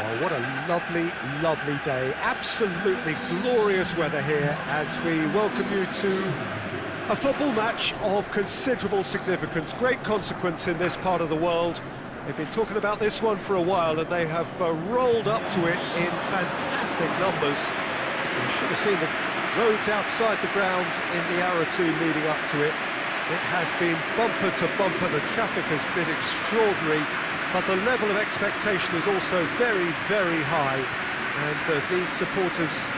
Well, what a lovely, lovely day. Absolutely glorious weather here as we welcome you to a football match of considerable significance, great consequence in this part of the world. They've been talking about this one for a while and they have rolled up to it in fantastic numbers. You should have seen the roads outside the ground in the hour or two leading up to it. It has been bumper to bumper, the traffic has been extraordinary, but the level of expectation is also very, very high. And these supporters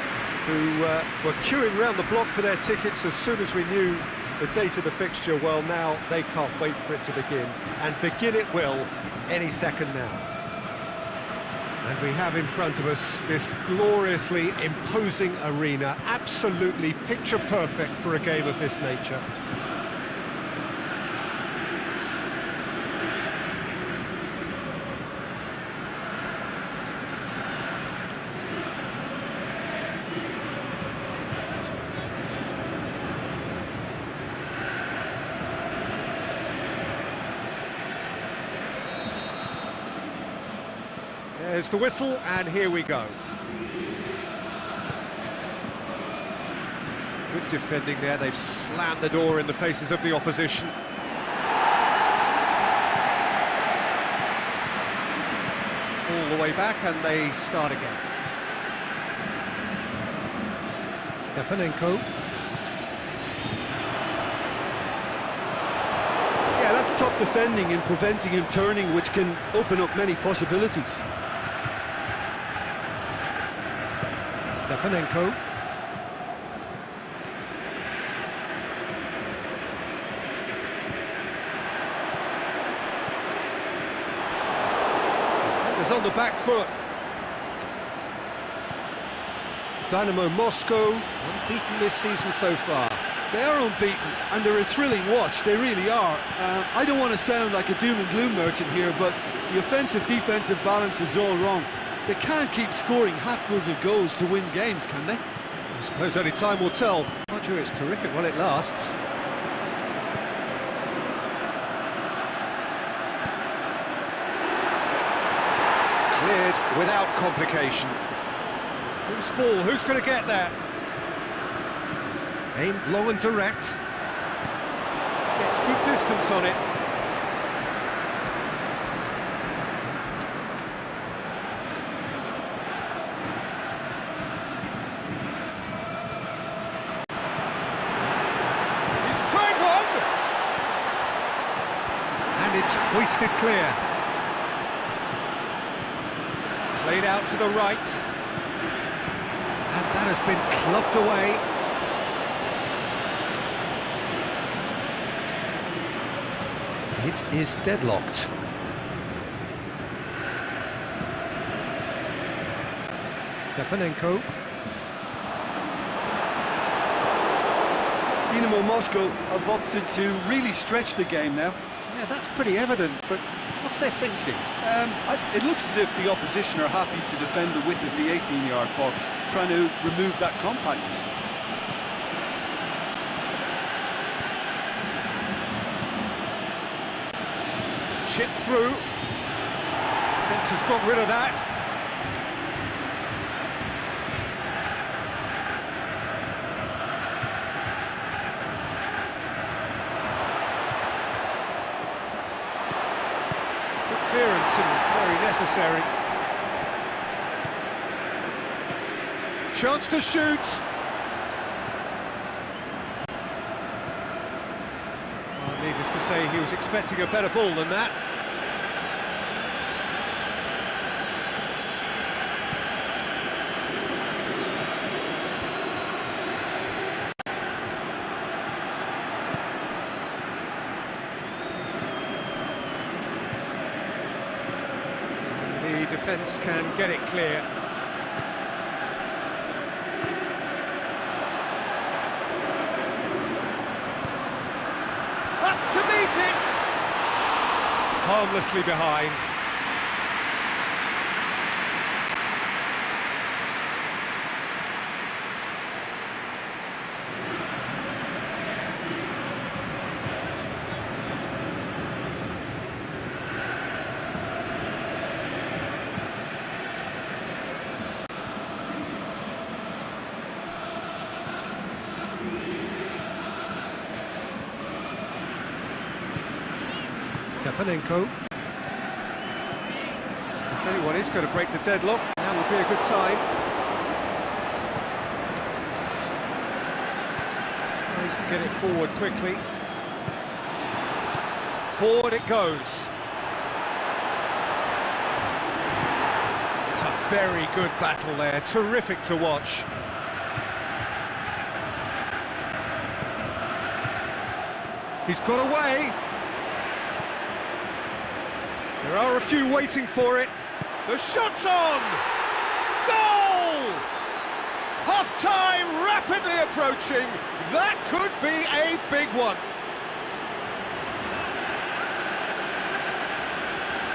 who were queuing round the block for their tickets as soon as we knew the date of the fixture, well, now they can't wait for it to begin. And begin it will any second now. And we have in front of us this gloriously imposing arena, absolutely picture perfect for a game of this nature. There's the whistle, and here we go. Good defending there, they've slammed the door in the faces of the opposition. All the way back, and they start again. Stepanenko. Yeah, that's top defending and preventing him turning, which can open up many possibilities. Stepanenko. Defenders on the back foot. Dynamo Moscow, unbeaten this season so far. They are unbeaten, and they're a thrilling watch, they really are. I don't want to sound like a doom and gloom merchant here, but the offensive-defensive balance is all wrong. They can't keep scoring hatfuls of goals to win games, can they? I suppose only time will tell. Roger, it's terrific while it lasts. Cleared without complication. Who's ball? Who's going to get there? Aimed long and direct. Gets good distance on it. It's hoisted clear. Played out to the right. And that has been clubbed away. It is deadlocked. Stepanenko. Dynamo Moscow have opted to really stretch the game now. Yeah, that's pretty evident, but what's their thinking? It looks as if the opposition are happy to defend the width of the 18-yard box, trying to remove that compactness. Chip through. Fence has got rid of that. Clearance and very necessary. Chance to shoot. Well, needless to say, he was expecting a better ball than that. The defence can get it clear. Up to meet it! Harmlessly behind. Stepanenko. If anyone is going to break the deadlock, that would be a good sign. Tries to get it forward quickly. Forward it goes. It's a very good battle there, terrific to watch. He's got away. There are a few waiting for it. The shot's on! Goal! Half-time rapidly approaching. That could be a big one.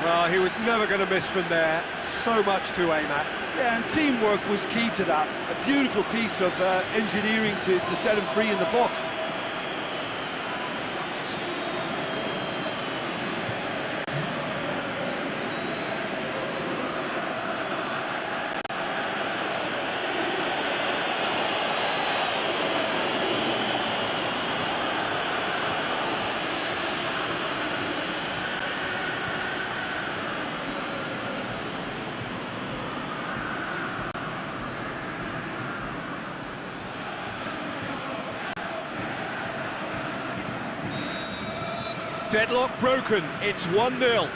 Well, he was never going to miss from there. So much to aim at. Yeah, and teamwork was key to that. A beautiful piece of engineering to set him free in the box. Deadlock broken, it's 1-0.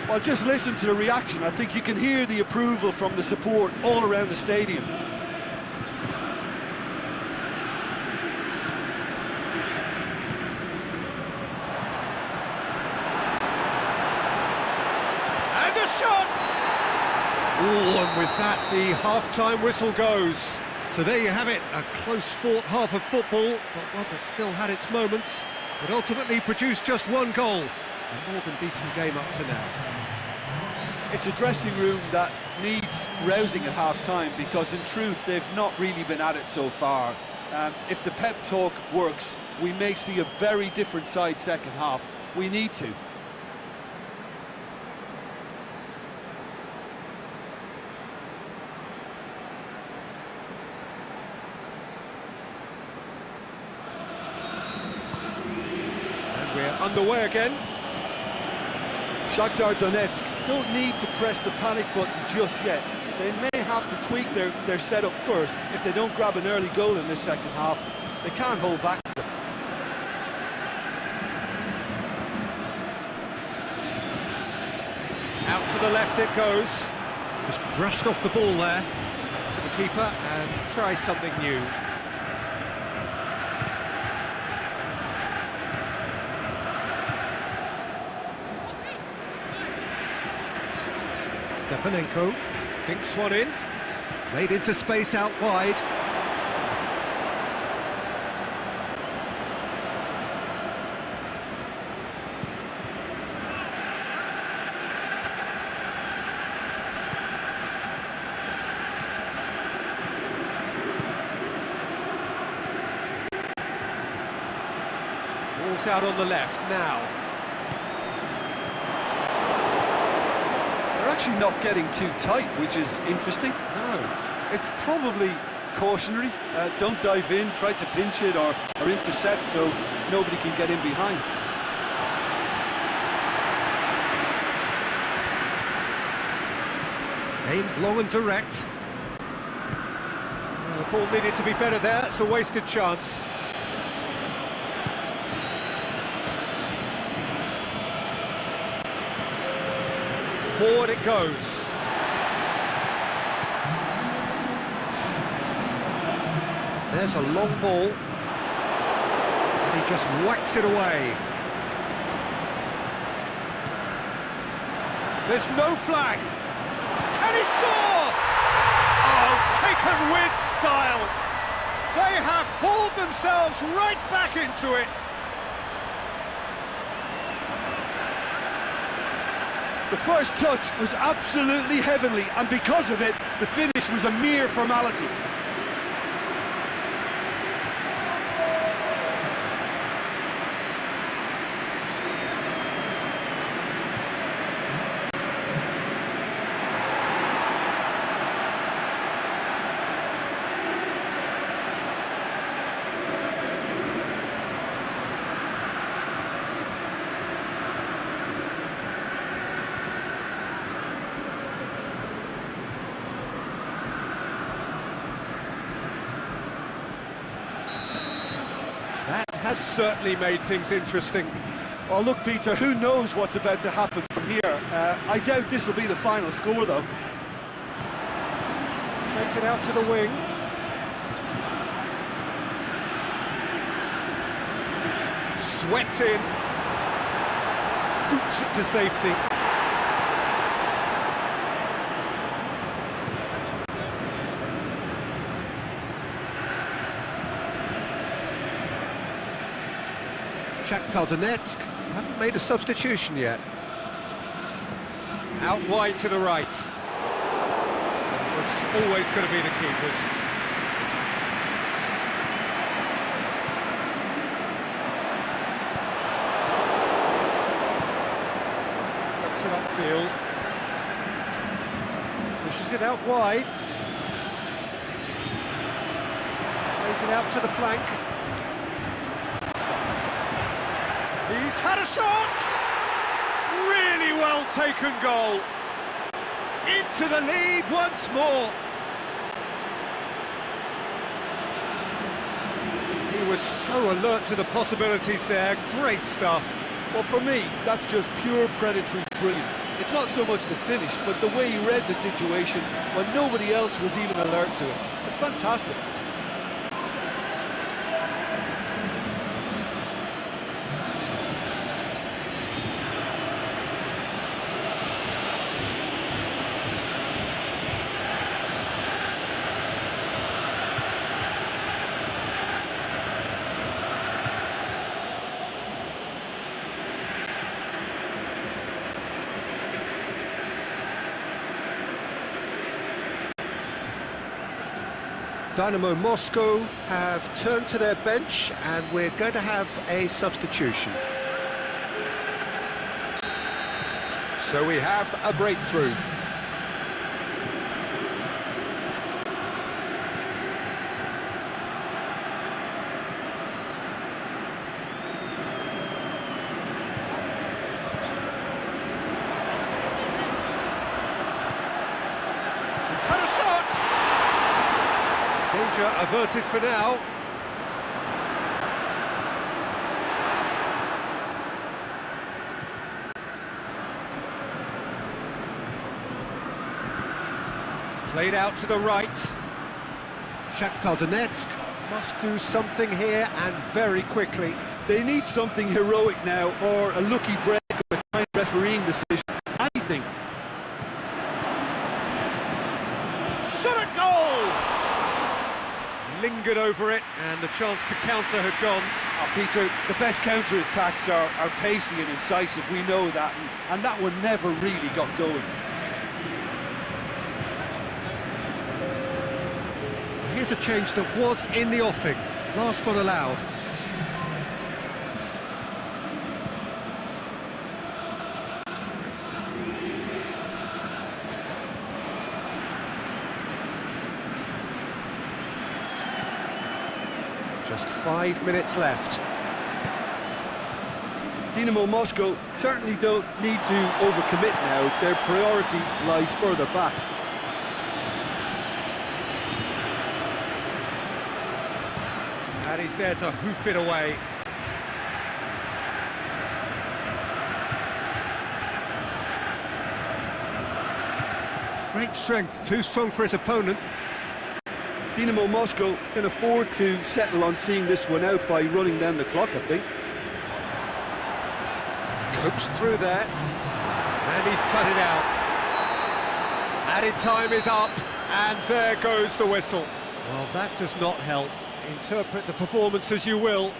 Well, just listen to the reaction. I think you can hear the approval from the support all around the stadium. And the shot! Oh, and with that, the half-time whistle goes. So there you have it, a close-fought half of football, but one that still had its moments. But ultimately produced just one goal. A more than decent game up to now. It's a dressing room that needs rousing at half-time because in truth they've not really been at it so far. If the pep talk works, we may see a very different side second half. We need to. We're underway again. Shakhtar Donetsk don't need to press the panic button just yet. They may have to tweak their setup first. If they don't grab an early goal in this second half, they can't hold back. Out to the left it goes. Just brushed off the ball there. To the keeper and try something new. Stepanenko dinks one in, played into space out wide. Ball's out on the left now. Actually not getting too tight, which is interesting. No. It's probably cautionary. Don't dive in, try to pinch it or intercept so nobody can get in behind. Aimed long and direct. The ball needed to be better there, it's a wasted chance. Forward it goes. There's a long ball. And he just whacks it away. There's no flag. Can he score? Oh, taken with style. They have hauled themselves right back into it. The first touch was absolutely heavenly, and because of it, the finish was a mere formality. has certainly made things interesting. Well, look, Peter, who knows what's about to happen from here? I doubt this will be the final score, though. Plays it out to the wing. Swept in. Boots it to safety. Shakhtar Donetsk haven't made a substitution yet. Out wide to the right. It's always going to be the keepers. Cuts it upfield. Pushes it out wide. Plays it out to the flank. He's had a shot! Really well taken goal. Into the lead once more. He was so alert to the possibilities there. Great stuff. Well, for me, that's just pure predatory brilliance. It's not so much the finish, but the way he read the situation when nobody else was even alert to it. It's fantastic. Dynamo Moscow have turned to their bench and we're going to have a substitution. So we have a breakthrough. He's had a shot! Danger averted for now. Played out to the right. Shakhtar Donetsk must do something here and very quickly. They need something heroic now, or a lucky break, or a kind refereeing decision. Anything. Shot at goal! Lingered over it, and the chance to counter had gone. Oh, Peter, the best counter-attacks are pacey and incisive, we know that, and that one never really got going. Here's a change that was in the offing. Last one allowed. Just 5 minutes left. Dynamo Moscow certainly don't need to overcommit now. Their priority lies further back. And he's there to hoof it away. Great strength, too strong for his opponent. Dynamo Moscow can afford to settle on seeing this one out by running down the clock, I think. Coaxed through there, and he's cut it out. Added time is up, and there goes the whistle. Well, that does not help. Interpret the performance as you will,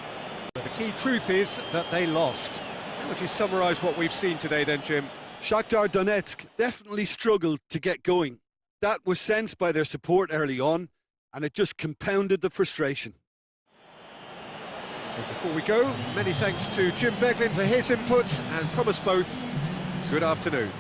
but the key truth is that they lost. How would you summarise what we've seen today then, Jim? Shakhtar Donetsk definitely struggled to get going. That was sensed by their support early on, and it just compounded the frustration. So before we go, many thanks to Jim Beglin for his input, and from us both, good afternoon.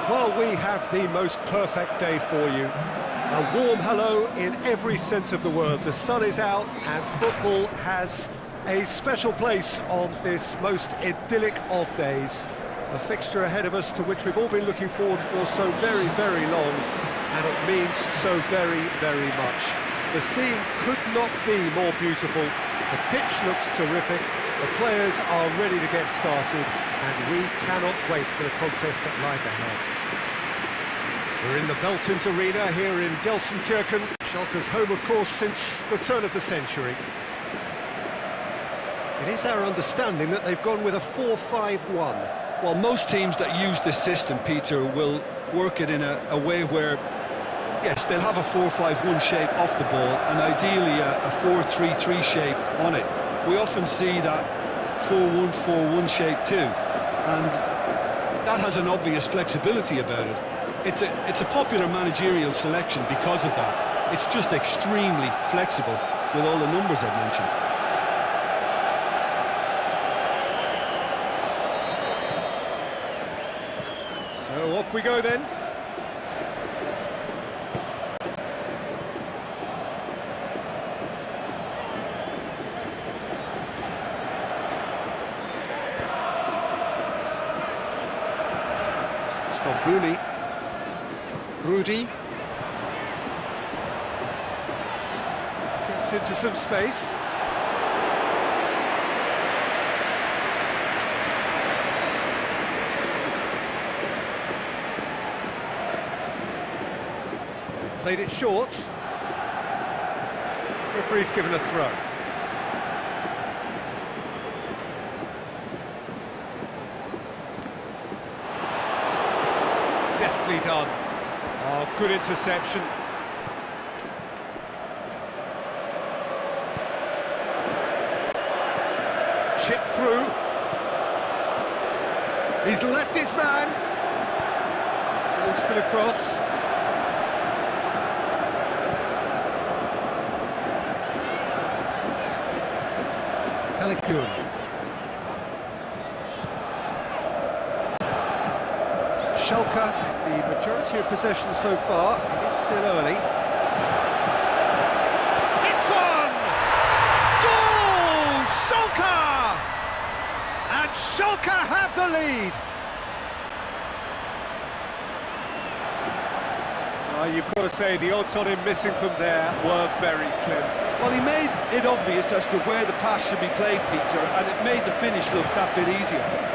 Well, we have the most perfect day for you. A warm hello in every sense of the word. The sun is out and football has a special place on this most idyllic of days. A fixture ahead of us to which we've all been looking forward for so very, very long, and it means so very, very much. The scene could not be more beautiful. The pitch looks terrific. The players are ready to get started, and we cannot wait for the contest that lies ahead. We're in the Veltins Arena here in Gelsenkirchen. Schalke's home, of course, since the turn of the century. It is our understanding that they've gone with a 4-5-1. Well, most teams that use this system, Peter, will work it in a way where, yes, they'll have a 4-5-1 shape off the ball and ideally a 4-3-3 shape on it. We often see that 4-1-4-1 shape too, and that has an obvious flexibility about it. It's a popular managerial selection because of that. It's just extremely flexible with all the numbers I've mentioned. So off we go then. Stambouli, Rudy gets into some space. They've played it short. Referee's given a throw. Deftly done. Oh, good interception. Chip through. He's left his man. Goes for the cross. Caligiuri. Schalke, the majority of possession so far. It is still early. It's one! Goal! Schalke! And Schalke have the lead. You've got to say, the odds on him missing from there were very slim. Well, he made it obvious as to where the pass should be played, Peter, and it made the finish look that bit easier.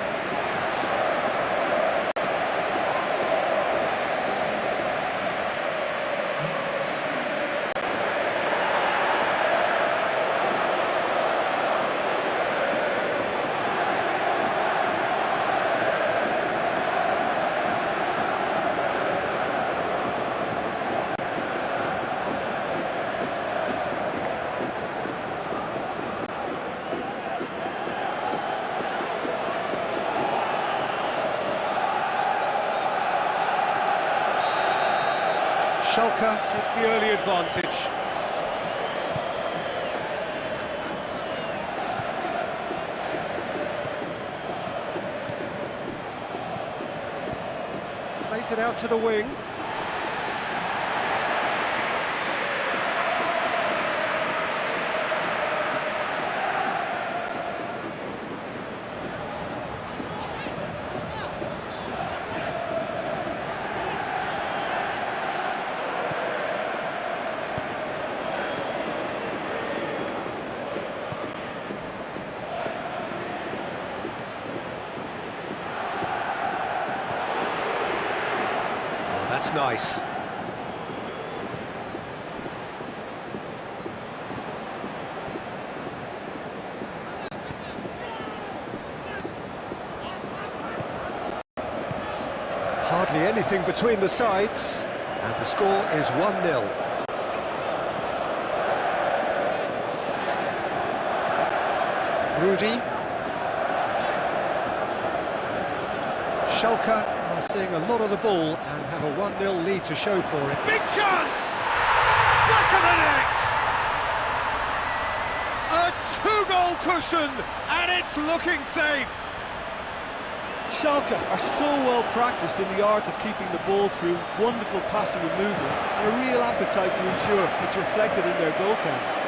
Schalke take the early advantage. Plays it out to the wing. That's nice. Hardly anything between the sides, and the score is 1-0. Rudy. Schalke are seeing a lot of the ball and have a 1-0 lead to show for it. Big chance! Back of the net! A two-goal cushion, and it's looking safe. Schalke are so well practiced in the art of keeping the ball through wonderful passing and movement, and a real appetite to ensure it's reflected in their goal count.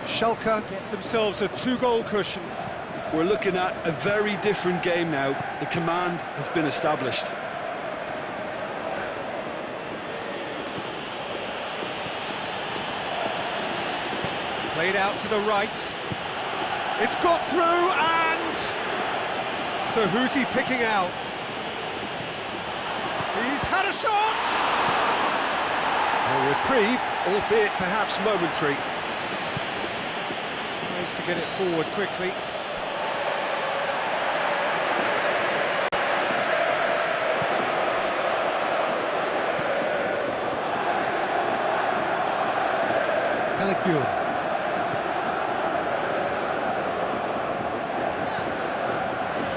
Schalke get themselves a 2-goal cushion. We're looking at a very different game now. The command has been established. Played out to the right. It's got through, and... So who's he picking out? He's had a shot! A reprieve, albeit perhaps momentary. Tries to get it forward quickly. Pellegrini.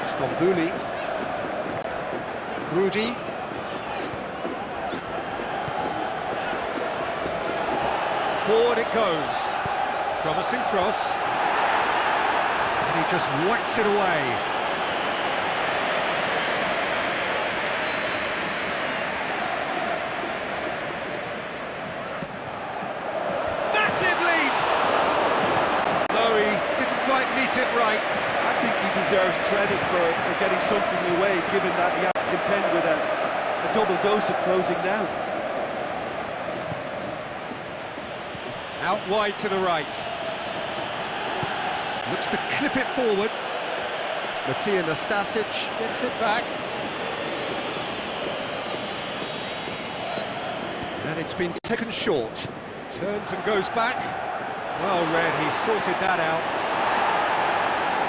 Stambouli. Rudy. Forward it goes. Promising cross. And he just whacks it away. Massive leap! No, he didn't quite meet it right. I think he deserves credit for getting something away, given that he had to contend with a double dose of closing down. Out wide to the right. Looks to clip it forward. Matija Nastasic gets it back. And it's been taken short. Turns and goes back. Well read, he sorted that out.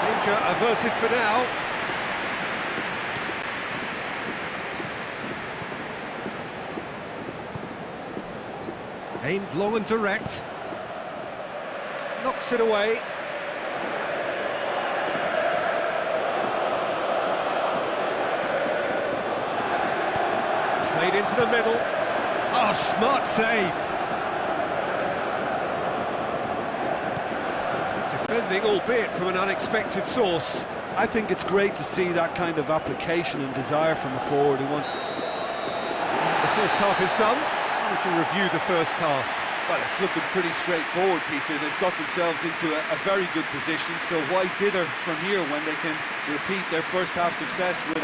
Danger averted for now. Aimed long and direct. Knocks it away. Played into the middle. Oh, smart save. Good defending, albeit from an unexpected source. I think it's great to see that kind of application and desire from a forward who wants... The first half is done. How would you review the first half? Well, it's looking pretty straightforward, Peter. They've got themselves into a very good position, so why dither from here when they can repeat their first half success with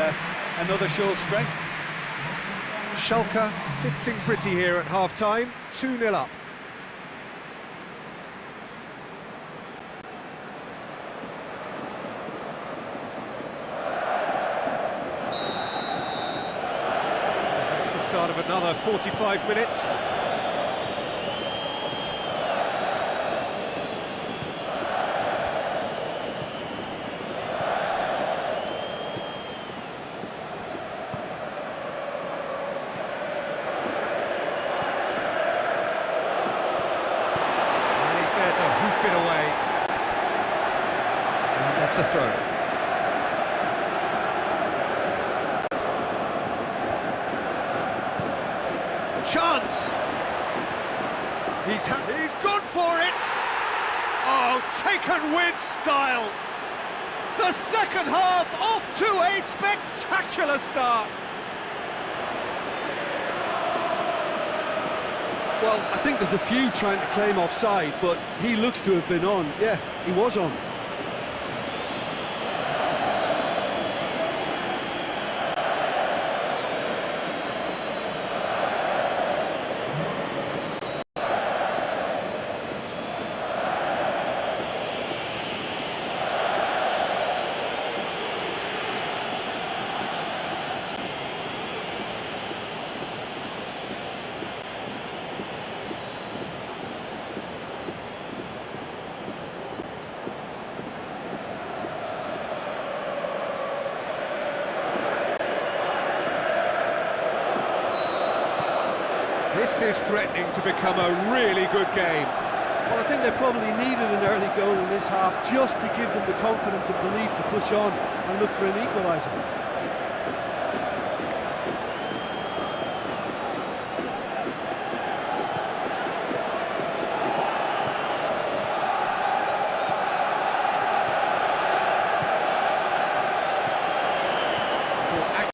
another show of strength? Schalke sitting pretty here at half-time, 2-0 up. That's the start of another 45 minutes. To hoof it away. And that's a throw. Chance! He's gone for it! Oh, taken with style! The second half off to a spectacular start! Well, I think there's a few trying to claim offside, but he looks to have been on. Yeah, he was on. This is threatening to become a really good game. Well, I think they probably needed an early goal in this half just to give them the confidence and belief to push on and look for an equaliser.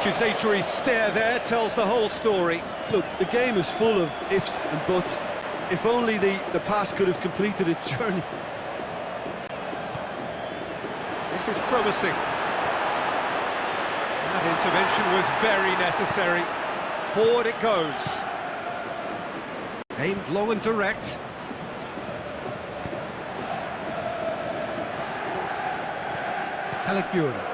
Accusatory stare there tells the whole story. Look, the game is full of ifs and buts. If only the pass could have completed its journey. This is promising. That intervention was very necessary. Forward it goes. Aimed long and direct. Caligiuri.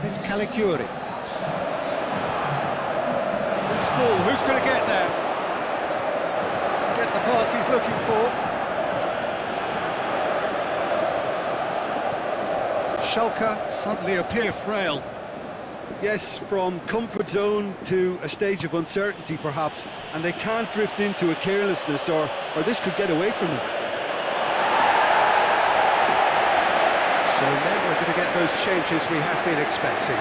It's Caligiuri. Loose ball, who's going to get there? Doesn't get the pass he's looking for. Schalke suddenly appear frail. Yes, from comfort zone to a stage of uncertainty perhaps, and they can't drift into a carelessness or this could get away from them. So then we're going to get those changes we have been expecting.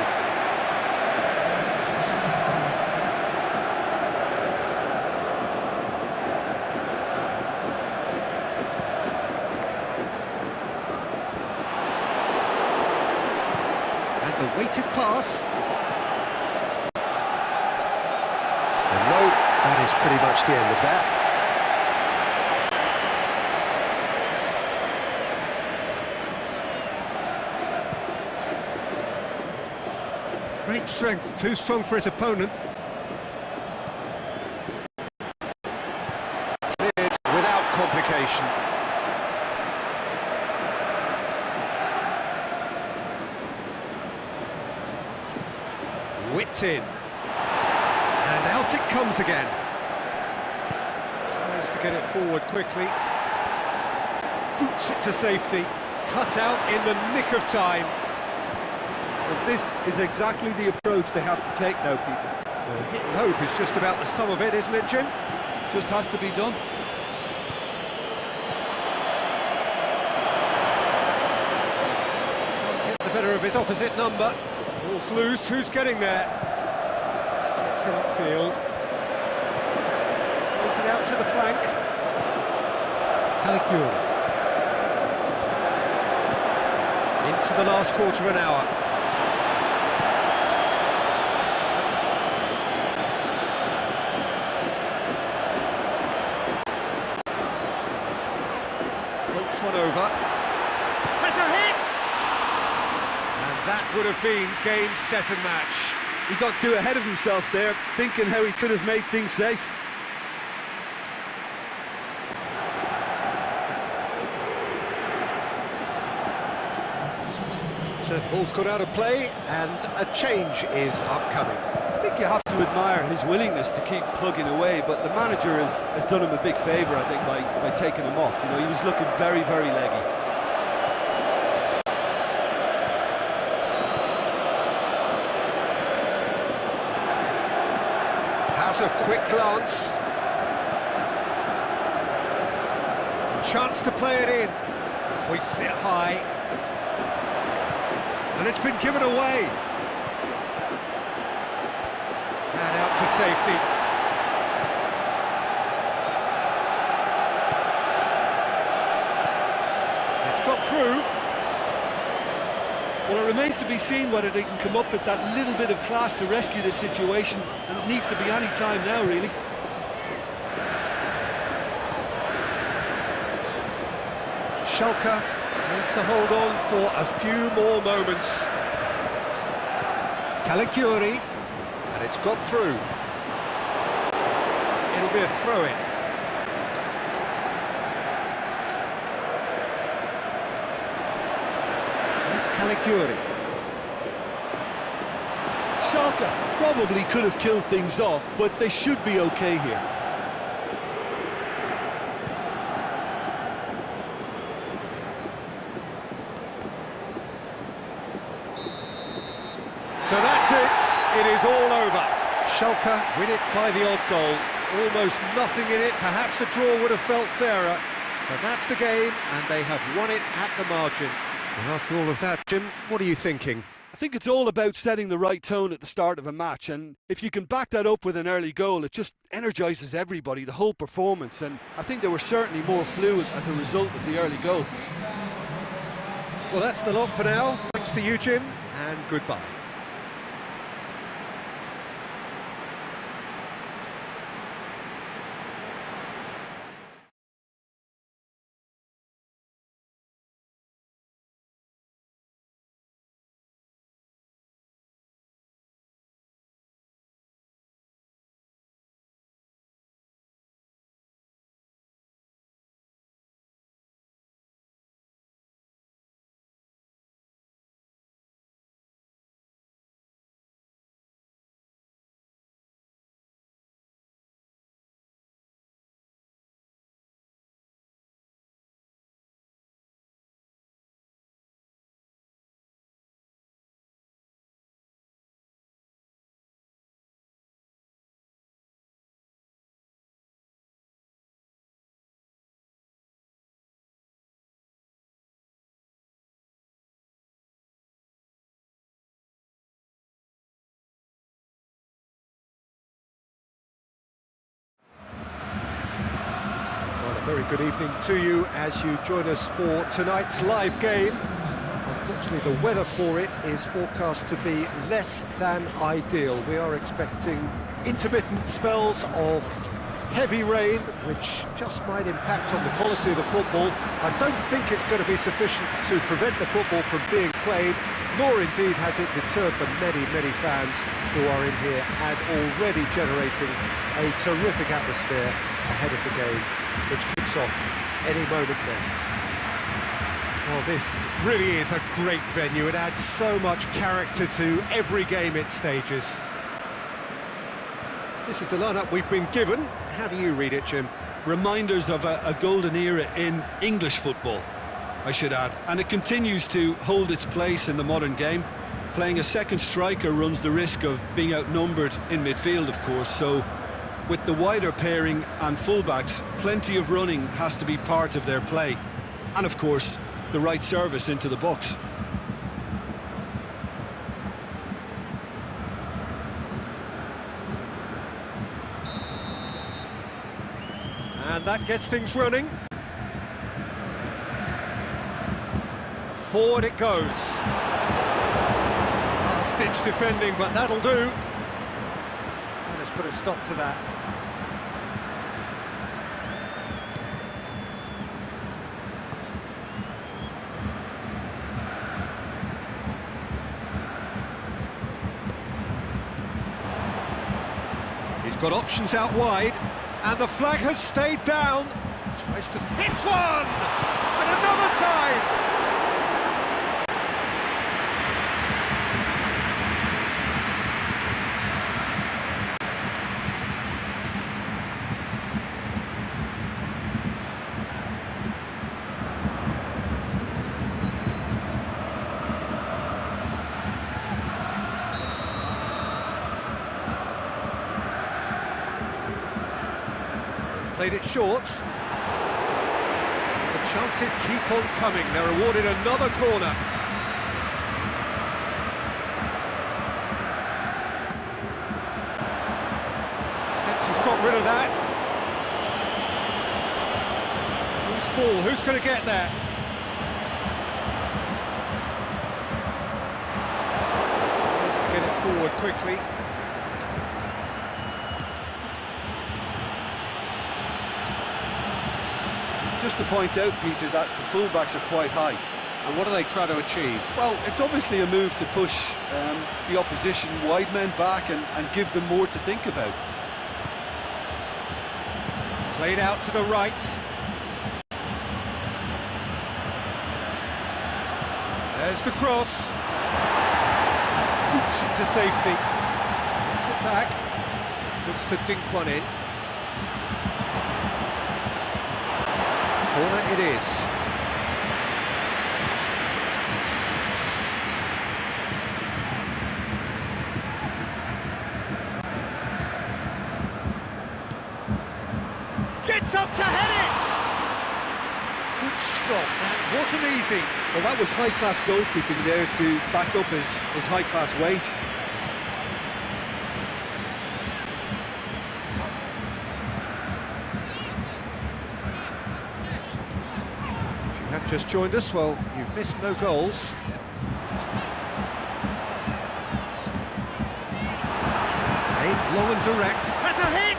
And the weighted pass. And no, that is pretty much the end of that. Great strength, too strong for his opponent. Cleared without complication. Whipped in. And out it comes again. Tries to get it forward quickly. Boots it to safety. Cut out in the nick of time. But this is exactly the approach they have to take now, Peter. Well, hit and hope is just about the sum of it, isn't it, Jim? Just has to be done. Can't get the better of his opposite number. Ball's loose, who's getting there? Gets it upfield. Plays it out to the flank. Caligiuri. Into the last quarter of an hour. Floats one over. Has a hit! And that would have been game, set and match. He got too ahead of himself there, thinking how he could have made things safe. So the ball's gone out of play, and a change is upcoming. I think you have to admire his willingness to keep plugging away, but the manager has done him a big favour, I think, by taking him off. You know, he was looking very, very leggy. Has a quick glance. A chance to play it in. Hoists it high. And it's been given away. And out to safety. It's got through. Well, it remains to be seen whether they can come up with that little bit of class to rescue this situation, and it needs to be any time now, really. Schalke need to hold on for a few more moments. Caligiuri, and it's got through. It'll be a throw-in. It's Caligiuri. Schalke probably could have killed things off, but they should be okay here. So that's it. It is all over. Schalke win it by the odd goal. Almost nothing in it. Perhaps a draw would have felt fairer. But that's the game, and they have won it at the margin. And after all of that, Jim, what are you thinking? I think it's all about setting the right tone at the start of a match, and if you can back that up with an early goal, it just energises everybody, the whole performance, and I think they were certainly more fluid as a result of the early goal. Well, that's the lot for now. Thanks to you, Jim, and goodbye. Very good evening to you as you join us for tonight's live game. Unfortunately, the weather for it is forecast to be less than ideal. We are expecting intermittent spells of heavy rain, which just might impact on the quality of the football. I don't think it's going to be sufficient to prevent the football from being played, nor indeed has it deterred the many, many fans who are in here and already generating a terrific atmosphere ahead of the game, which kicks off any moment now. Well, this really is a great venue. It adds so much character to every game it stages. This is the lineup we've been given. How do you read it, Jim? Reminders of a golden era in English football, I should add, and it continues to hold its place in the modern game. Playing a second striker runs the risk of being outnumbered in midfield, of course, so with the wider pairing and fullbacks, plenty of running has to be part of their play. And of course, the right service into the box. And that gets things running. Forward it goes. Last-ditch defending, but that'll do. And let's put a stop to that. He's got options out wide, and the flag has stayed down. Tries to hit one, and another time. Played it short. The chances keep on coming. They're awarded another corner. Defence has got rid of that. Loose ball. Who's going to get there? Tries to get it forward quickly. Just to point out, Peter, that the fullbacks are quite high. And what do they try to achieve? Well, it's obviously a move to push the opposition wide men back and give them more to think about. Played out to the right. There's the cross. Boots it to safety. Gets it back. Looks to dink one in. Corner it is. stop. That wasn't easy. Well, that was high-class goalkeeping there to back up his high-class wage. If you have just joined us, well, you've missed no goals. Aimed long and direct. Has a hit!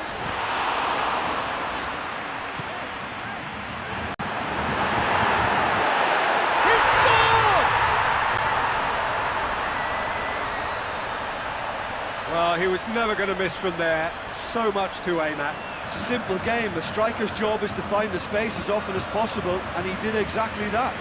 Well, he was never going to miss from there. So much to aim at. It's a simple game. The striker's job is to find the space as often as possible, and he did exactly that.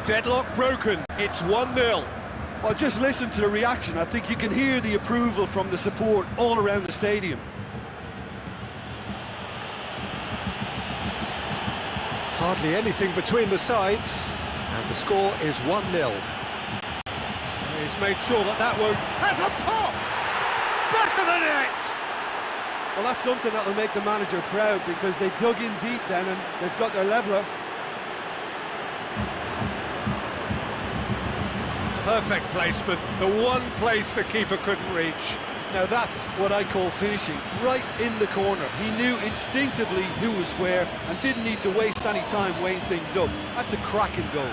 Deadlock broken, it's 1-0. Well, just listen to the reaction. I think you can hear the approval from the support all around the stadium. Hardly anything between the sides, and the score is 1-0. He's made sure that won't... Has a pop! Back of the net! Well, that's something that'll make the manager proud, because they dug in deep then and they've got their leveller. Perfect placement, the one place the keeper couldn't reach. Now that's what I call finishing, right in the corner. He knew instinctively who was where and didn't need to waste any time weighing things up. That's a cracking goal.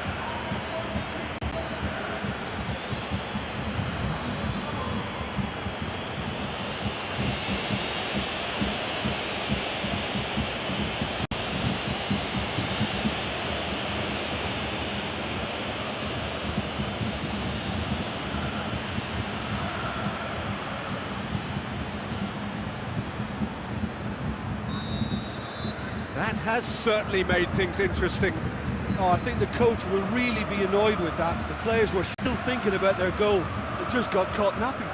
That has certainly made things interesting. Oh, I think the coach will really be annoyed with that. The players were still thinking about their goal and just got caught napping.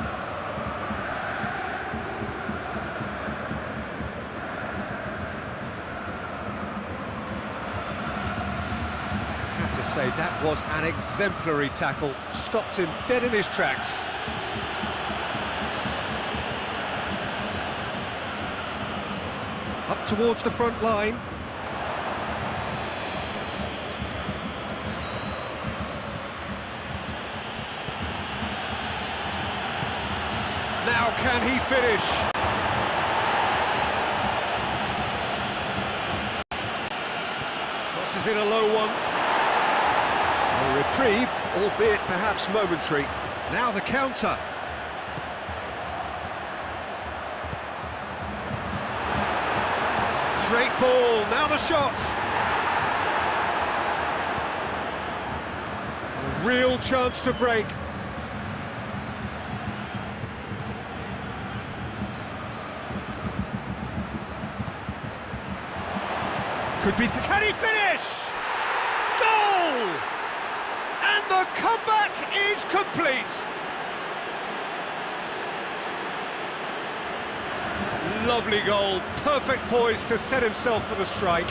I have to say, that was an exemplary tackle. Stopped him dead in his tracks. Up towards the front line. Now can he finish? Crosses in a low one. A reprieve, albeit perhaps momentary. Now the counter. Great ball, now the shots. A real chance to break. Could be... Can he finish? Goal! And the comeback is complete. Lovely goal, perfect poise to set himself for the strike.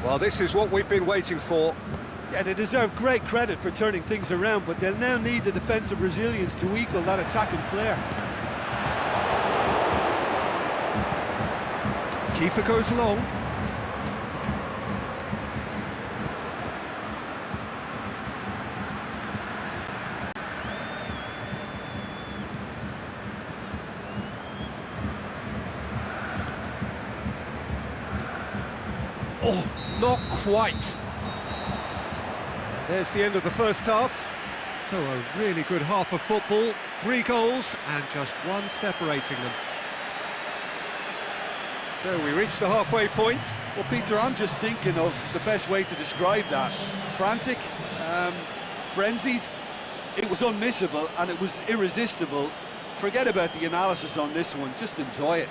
Well, this is what we've been waiting for. Yeah, they deserve great credit for turning things around, but they'll now need the defensive resilience to equal that attacking flair. Keeper goes long. Oh, not quite. There's the end of the first half. So a really good half of football, 3 goals and just one separating them. So we reach the halfway point. Well, Peter, I'm just thinking of the best way to describe that. Frantic, frenzied. It was unmissable and it was irresistible. Forget about the analysis on this one, just enjoy it.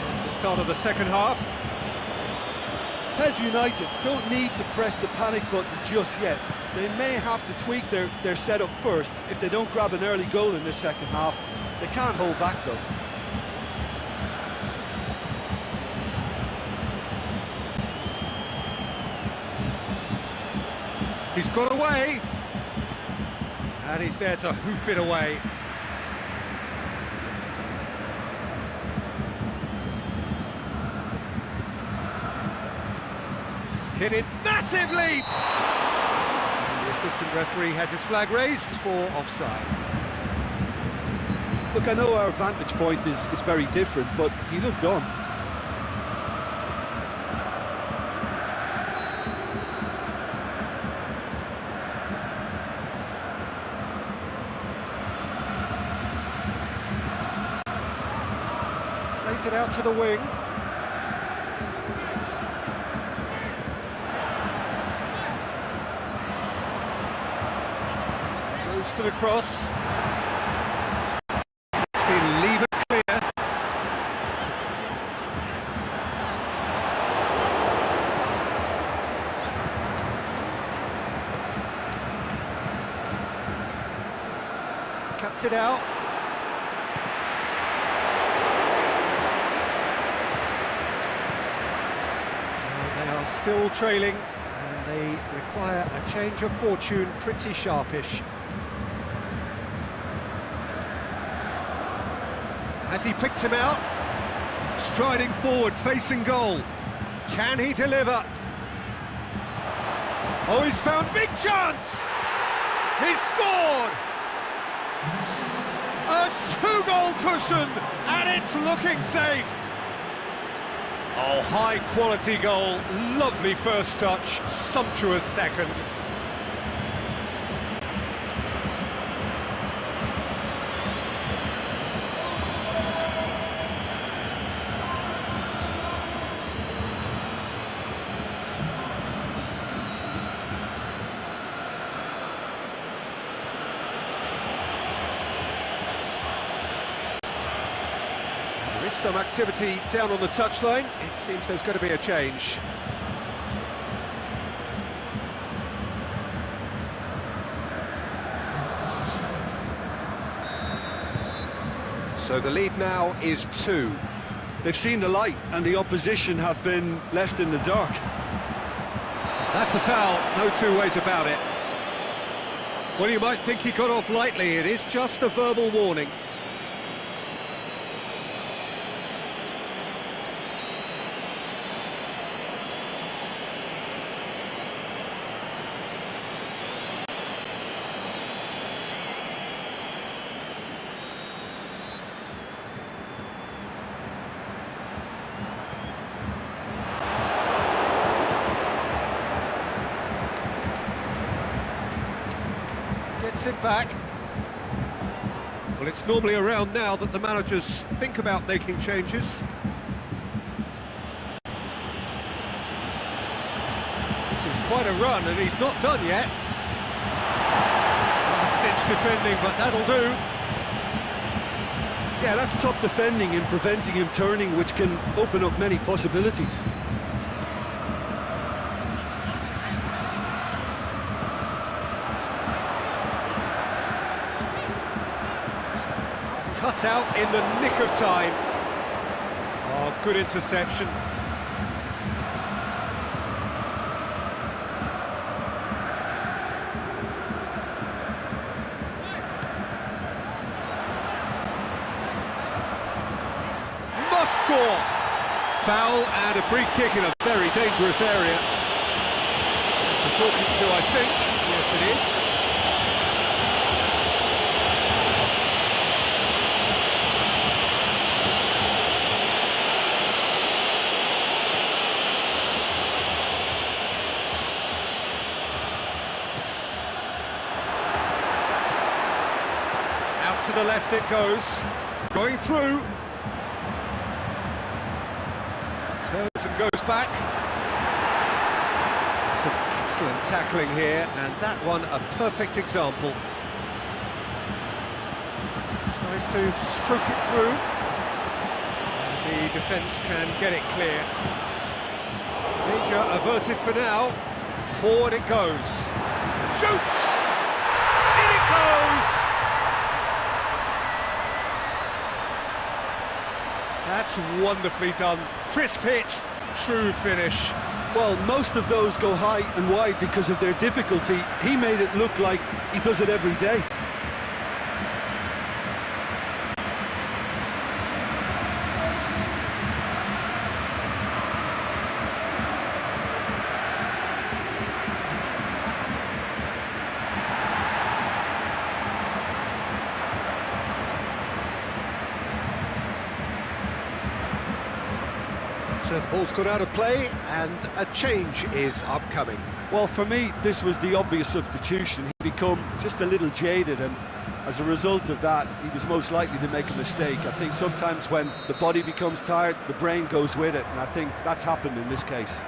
It's the start of the second half. PES United don't need to press the panic button just yet. They may have to tweak their setup first if they don't grab an early goal in this second half. They can't hold back though. He's got away. And he's there to hoof it away. Hit it massively! And the assistant referee has his flag raised for offside. Look, I know our vantage point is very different, but he looked on. Plays it out to the wing. Goes for the cross. It's been lever clear. Cuts it out. Still trailing, and they require a change of fortune, pretty sharpish. Has he picked him out? Striding forward, facing goal. Can he deliver? Oh, he's found big chance! He's scored! A 2-goal cushion, and it's looking safe. Oh, high-quality goal, lovely first touch, sumptuous second. There is some activity down on the touchline. It seems there's going to be a change. So the lead now is 2. They've seen the light and the opposition have been left in the dark. That's a foul, no two ways about it. Well, you might think he got off lightly. It is just a verbal warning. Gets it back. Well, it's normally around now that the managers think about making changes. This is quite a run, and he's not done yet. Last-ditch defending, but that'll do. Yeah, that's top defending and preventing him turning, which can open up many possibilities. Cut out in the nick of time. Oh, good interception. Must score! Foul and a free kick in a very dangerous area. That's the talking to, I think. Yes, it is. the left it goes. Going through. Turns and goes back. Some excellent tackling here, and that one a perfect example. Tries to stroke it through. The defence can get it clear. Danger averted for now. Forward it goes. Shoots! In it goes! That's wonderfully done. Crisp hit, true finish. Well, most of those go high and wide because of their difficulty. He made it look like he does it every day. So the ball's gone out of play and a change is upcoming. Well, for me, this was the obvious substitution. He'd become just a little jaded, and as a result of that, he was most likely to make a mistake. I think sometimes when the body becomes tired, the brain goes with it, and I think that's happened in this case.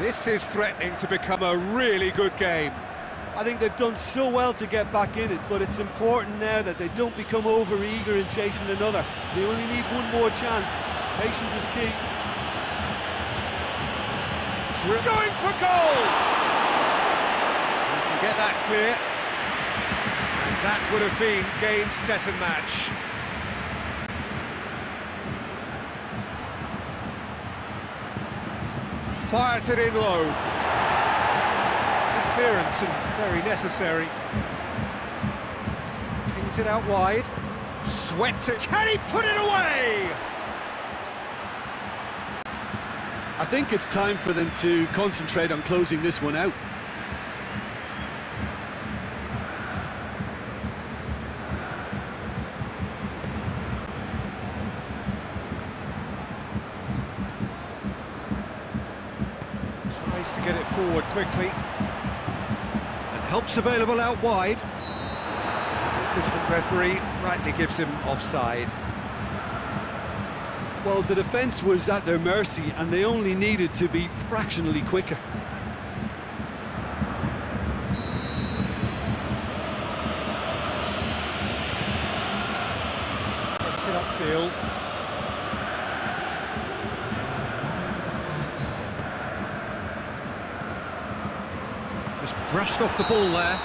This is threatening to become a really good game. I think they've done so well to get back in it, but it's important now that they don't become over-eager in chasing another. They only need one more chance. Patience is key. Going for goal! We can get that clear. And that would have been game, set and match. Fires it in low. Good clearance and very necessary. Pings it out wide. Swept it. Can he put it away? I think it's time for them to concentrate on closing this one out. Tries to get it forward quickly. And help's available out wide. The assistant referee rightly gives him offside. Well, the defence was at their mercy and they only needed to be fractionally quicker. Gets it upfield. Just brushed off the ball there.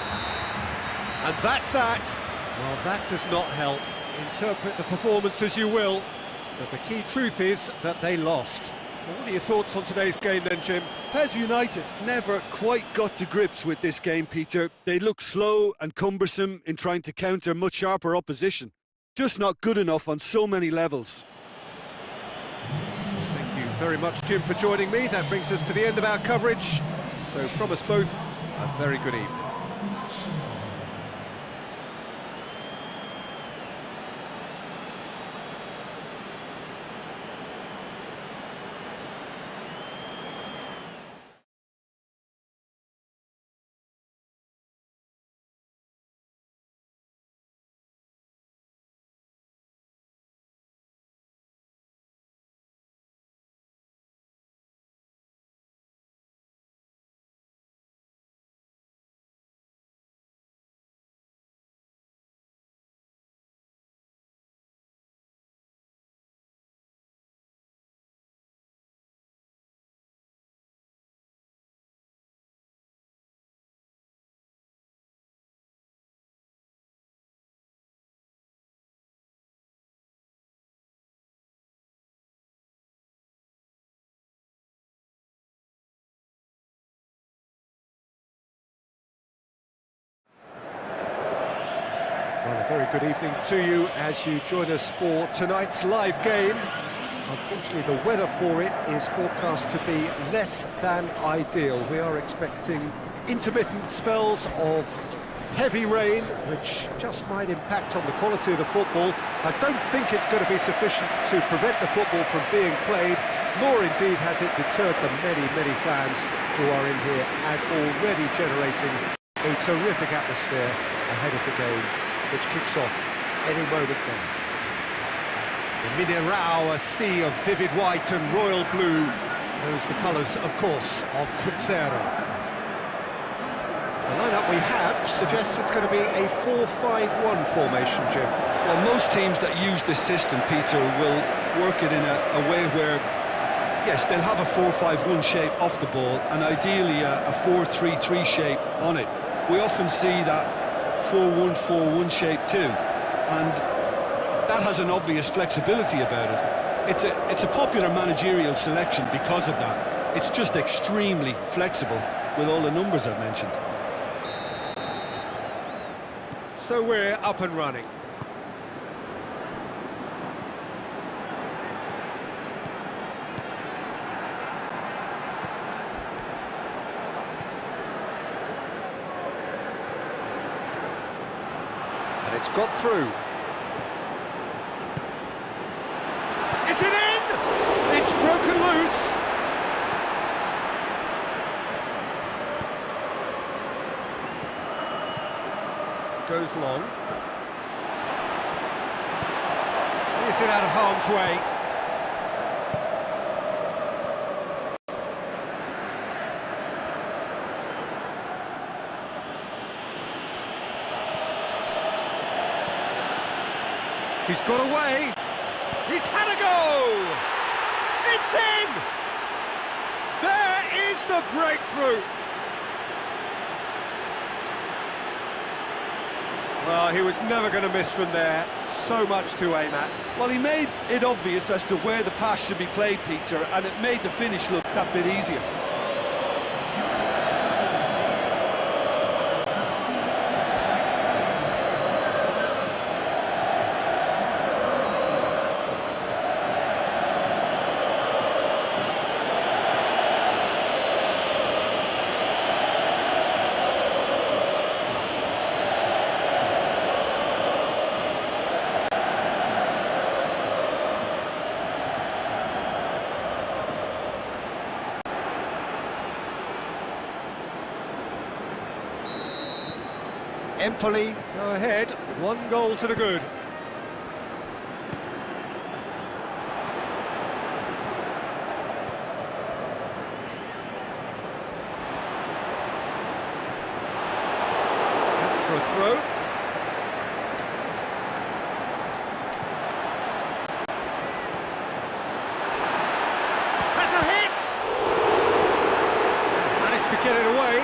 And that's that. Well, that does not help. Interpret the performance as you will. But the key truth is that they lost. Well, what are your thoughts on today's game then, Jim? PES United never quite got to grips with this game, Peter. They look slow and cumbersome in trying to counter much sharper opposition. Just not good enough on so many levels. Thank you very much, Jim, for joining me. That brings us to the end of our coverage. So from us both, a very good evening. Well, a very good evening to you as you join us for tonight's live game. Unfortunately, the weather for it is forecast to be less than ideal. We are expecting intermittent spells of heavy rain, which just might impact on the quality of the football. I don't think it's going to be sufficient to prevent the football from being played, nor indeed has it deterred the many, many fans who are in here and already generating a terrific atmosphere ahead of the game, which kicks off any moment now. The Mineral, a sea of vivid white and royal blue. Those the colours, of course, of Cruzeiro. The lineup we have suggests it's going to be a 4-5-1 formation, Jim. Well, most teams that use this system, Peter, will work it in a way where, yes, they'll have a 4-5-1 shape off the ball and ideally a 4-3-3 shape on it. We often see that 4-1-4-1 shape too, and that has an obvious flexibility about it. It's a popular managerial selection because of that. It's just extremely flexible with all the numbers I've mentioned. So we're up and running. And it's got through. Is it in? It's broken loose. Goes long. Sees it out of harm's way. He's got away. He's had a go. It's in. There is the breakthrough. Well, he was never going to miss from there. So much to aim at. Well, he made it obvious as to where the pass should be played, Peter, and it made the finish look that bit easier. Empoli go ahead, 1 goal to the good. Out for a throw. Has a hit! Managed to get it away.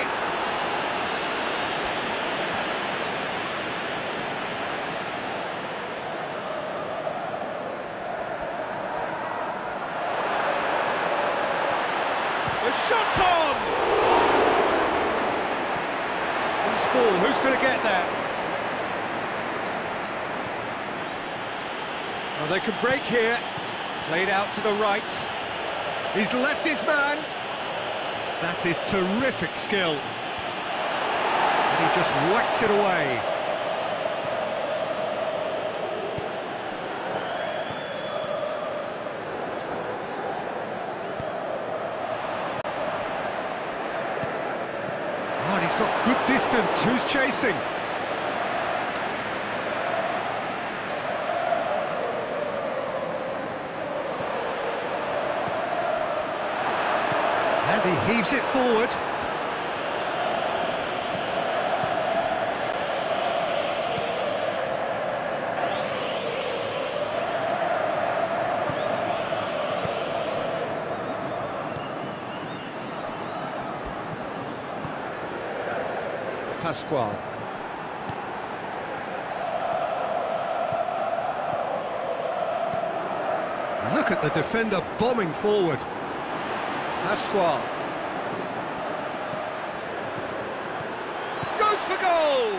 The shot's on! Loose ball, who's going to get there? Well, they can break here. Played out to the right. He's left his man. That is terrific skill. And he just whacks it away. And he's got good distance. Who's chasing? And he heaves it forward. Pasquale. Look at the defender bombing forward. Pasquale. Goes for goal!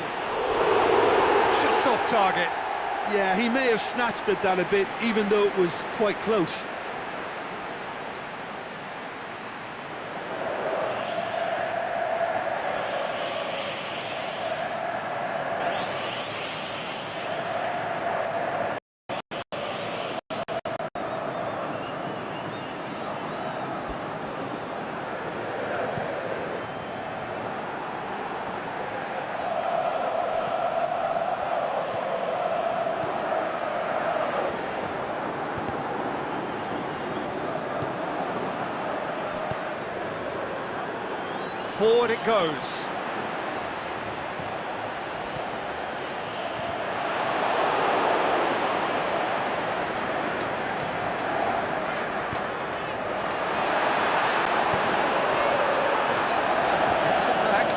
Just off target. Yeah, he may have snatched at that a bit, even though it was quite close. forward it goes. Gets it back.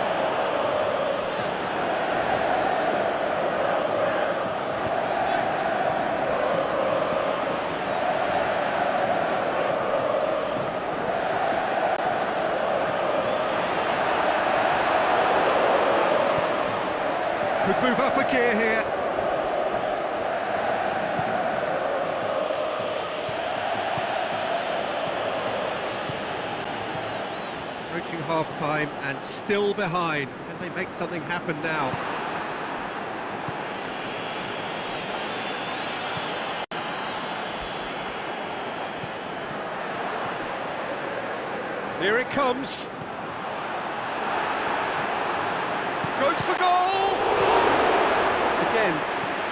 Could move up a gear here. Approaching half-time and still behind. Can they make something happen now? Here it comes. Goes for goal! Again,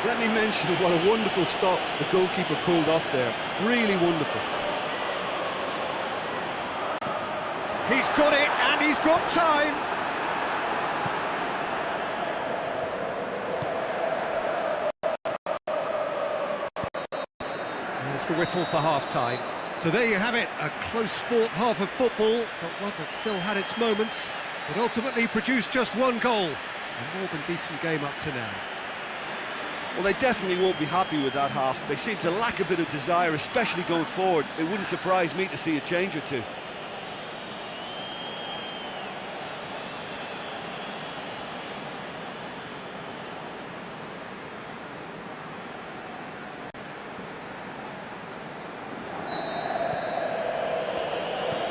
let me mention what a wonderful stop the goalkeeper pulled off there. Really wonderful. He's got it, and he's got time. There's the whistle for half-time. So there you have it, a close-fought half of football, but one that still had its moments, but ultimately produced just one goal. A more than decent game up to now. Well, they definitely won't be happy with that half. They seem to lack a bit of desire, especially going forward. It wouldn't surprise me to see a change or two.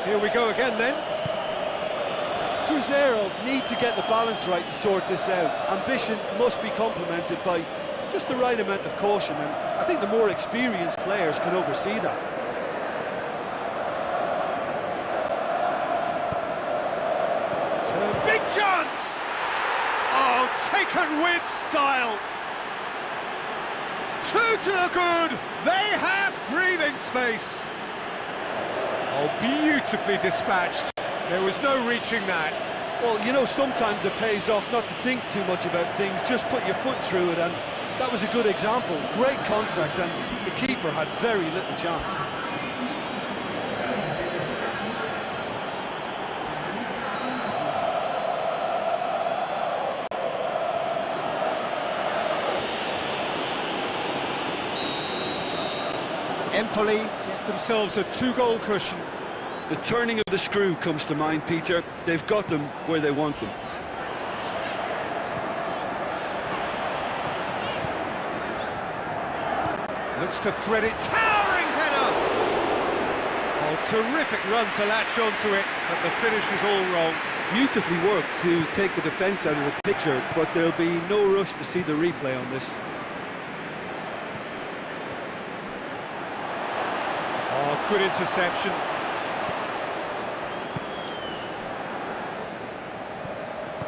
Here we go again then. Cruzeiro need to get the balance right to sort this out. Ambition must be complemented by just the right amount of caution, and I think the more experienced players can oversee that. Big chance! Oh, taken with style! Two to the good! They have breathing space! Oh, beautifully dispatched. There was no reaching that. Well, you know, sometimes it pays off not to think too much about things, just put your foot through it, and that was a good example. Great contact, and the keeper had very little chance. Empoli get themselves a two-goal cushion. The turning of the screw comes to mind, Peter. They've got them where they want them. Looks to thread it, towering header! Oh, terrific run to latch onto it, but the finish was all wrong. Beautifully worked to take the defence out of the picture, but there'll be no rush to see the replay on this. Oh, good interception.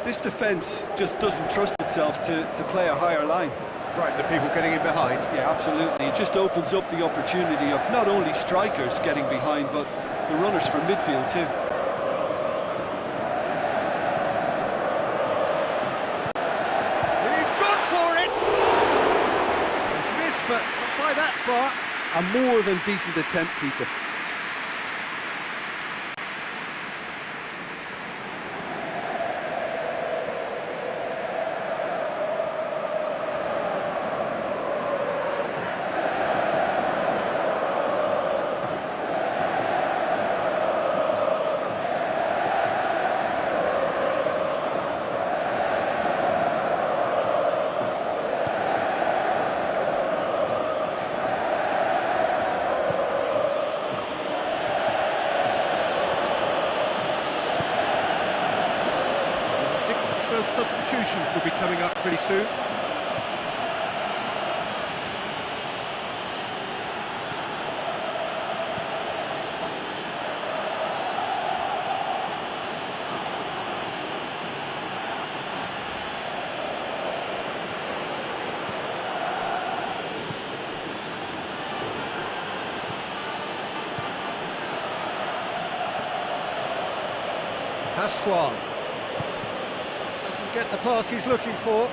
This defence just doesn't trust itself to play a higher line. Frighten the people getting in behind. Yeah, absolutely. It just opens up the opportunity of not only strikers getting behind, but the runners from midfield too. He's gone for it! He's missed, but not by that far. A more than decent attempt, Peter. Substitutions will be coming up pretty soon. Pascual. get the pass he's looking for.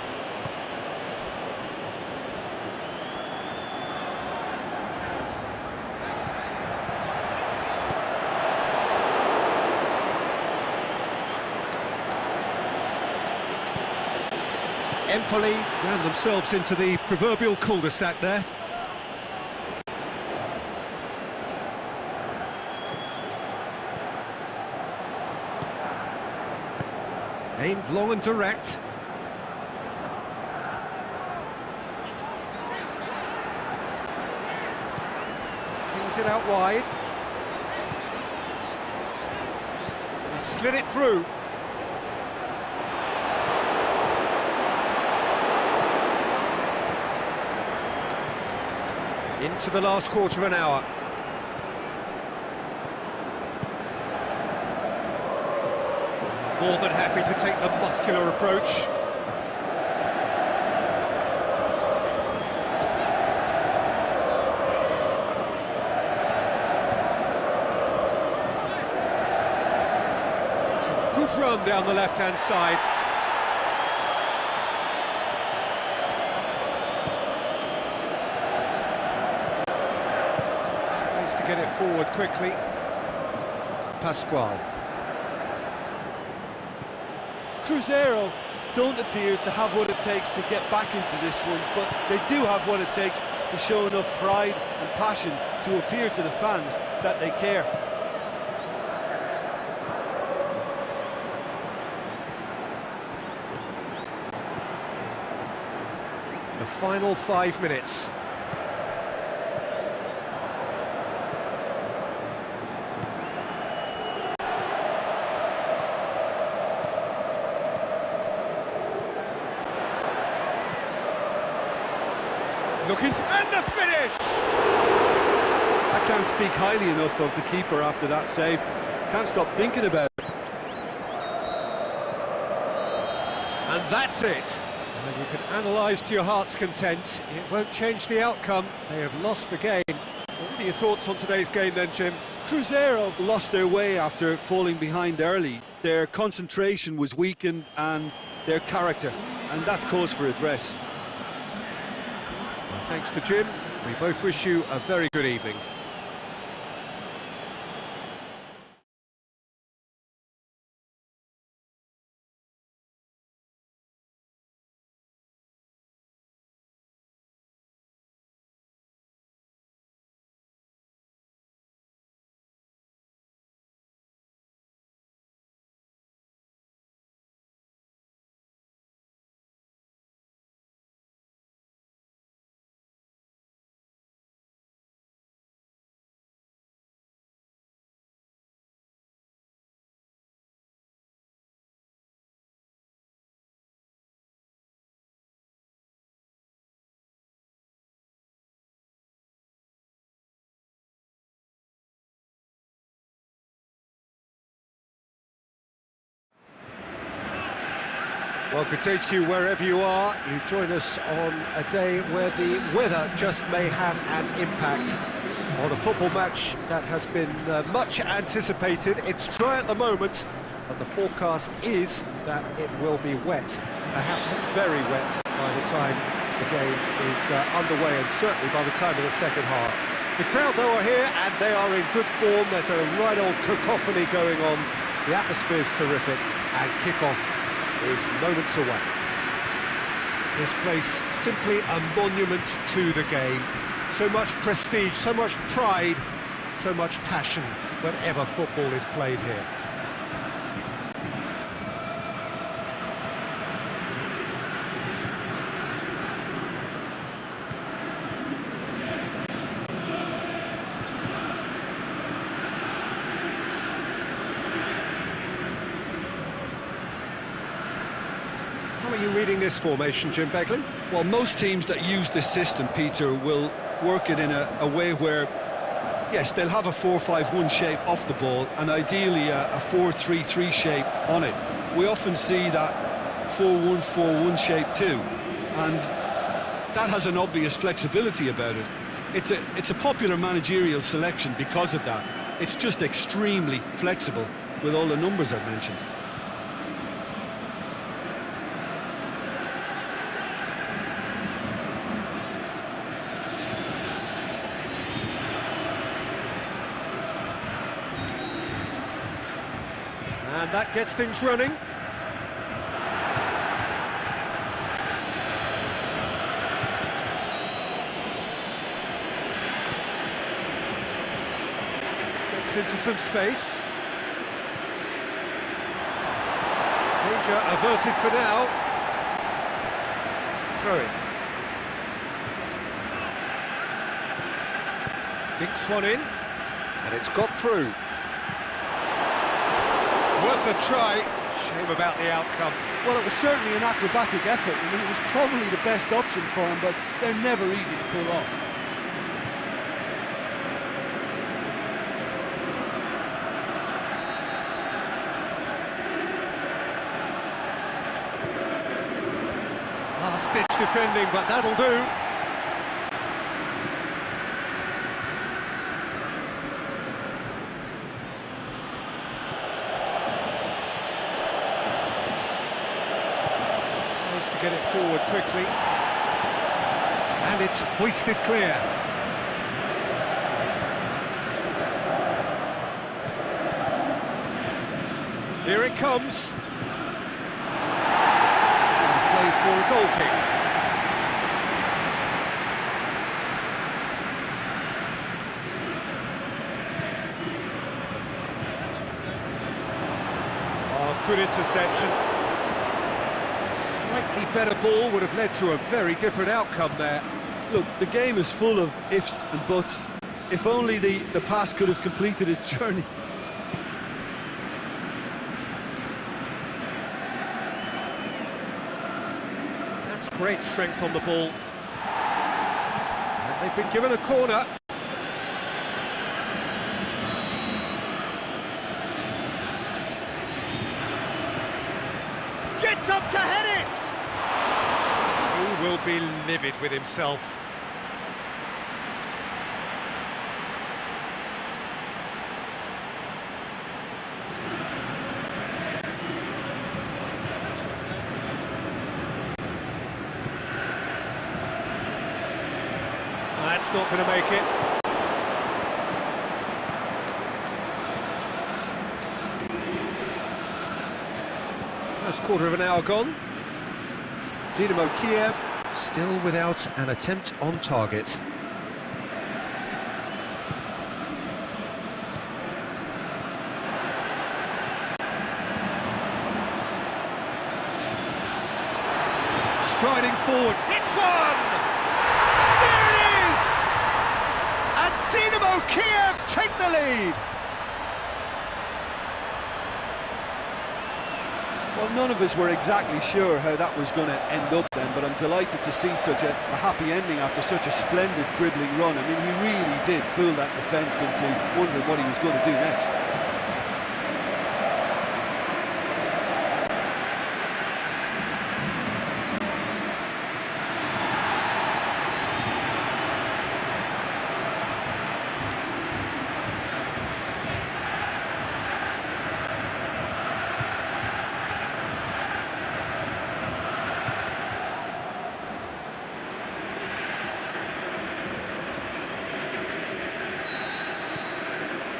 Empoli ran themselves into the proverbial cul-de-sac there. Aimed long and direct. Kings it out wide. He slid it through. Into the last quarter of an hour. More than happy to take the muscular approach. It's a good run down the left-hand side. Tries to get it forward quickly. Pasquale. Cruzeiro don't appear to have what it takes to get back into this one, but they do have what it takes to show enough pride and passion to appear to the fans that they care. The final 5 minutes. Looking to... and the finish! I can't speak highly enough of the keeper after that save. Can't stop thinking about it. And that's it. And you can analyse to your heart's content. It won't change the outcome. They have lost the game. What are your thoughts on today's game then, Jim? Cruzeiro lost their way after falling behind early. Their concentration was weakened and their character, and that's cause for address. Well, thanks to Jim. We both wish you a very good evening. Well, good day to you wherever you are. You join us on a day where the weather just may have an impact on a football match that has been much anticipated. It's dry at the moment, but the forecast is that it will be wet, perhaps very wet by the time the game is underway, and certainly by the time of the second half. The crowd, though, are here, and they are in good form. There's a right old cacophony going on. The atmosphere's terrific, and kick-off is moments away. This place simply a monument to the game. So much prestige, so much pride, so much passion whenever football is played here. How are you reading this formation, Jim Begley? Well, most teams that use this system, Peter, will work it in a way where, yes, they'll have a 4-5-1 shape off the ball and ideally a 4-3-3 shape on it. We often see that 4-1-4-1 shape too, and that has an obvious flexibility about it. It's a popular managerial selection because of that. It's just extremely flexible with all the numbers I've mentioned. And that gets things running. Gets into some space. Danger averted for now. Throw-in. Dinks one in, and it's got through. Worth a try. Shame about the outcome. Well, it was certainly an acrobatic effort. I mean, it was probably the best option for him, but they're never easy to pull off. Last-ditch defending, but that'll do. Tries to get it forward quickly. And it's hoisted clear. Here it comes. Play for a goal kick. Oh, good interception. A slightly better ball would have led to a very different outcome there. Look, the game is full of ifs and buts. If only the pass could have completed its journey. That's great strength on the ball. And they've been given a corner. Gets up to head it! He will be livid with himself. That's not going to make it. First quarter of an hour gone. Dynamo Kiev still without an attempt on target. Striding forward, hits one! There it is! And Dynamo Kiev take the lead! Well, none of us were exactly sure how that was going to end up then, but I'm delighted to see such a happy ending after such a splendid dribbling run. I mean, he really did fool that defence into wondering what he was going to do next.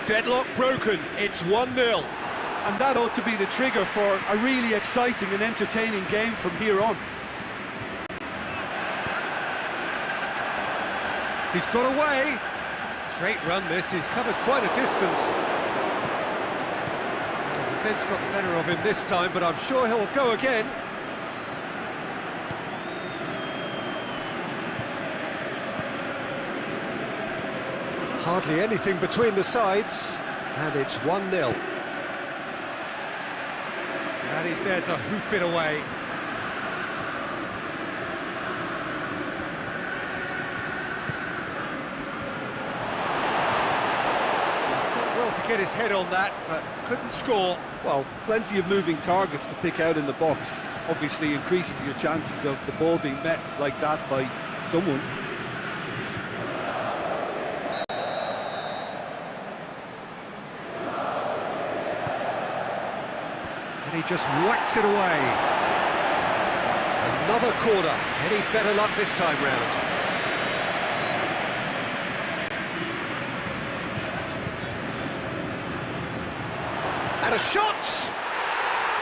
Deadlock broken, it's 1-0. And that ought to be the trigger for a really exciting and entertaining game from here on. He's got away. Great run this, he's covered quite a distance. The defence got the better of him this time, but I'm sure he'll go again. Hardly anything between the sides, and it's 1-0. And he's there to hoof it away. He's done well to get his head on that, but couldn't score. Well, plenty of moving targets to pick out in the box. Obviously increases your chances of the ball being met like that by someone. And he just whacks it away. Another corner. Any better luck this time round? And a shot!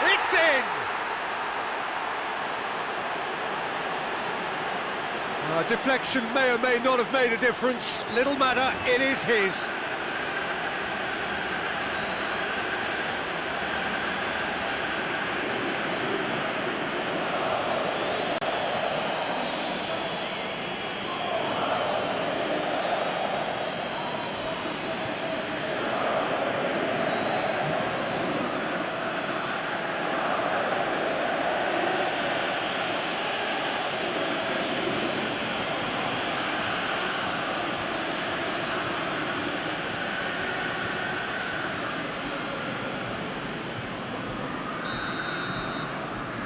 It's in! Deflection may or may not have made a difference. Little matter, it is his.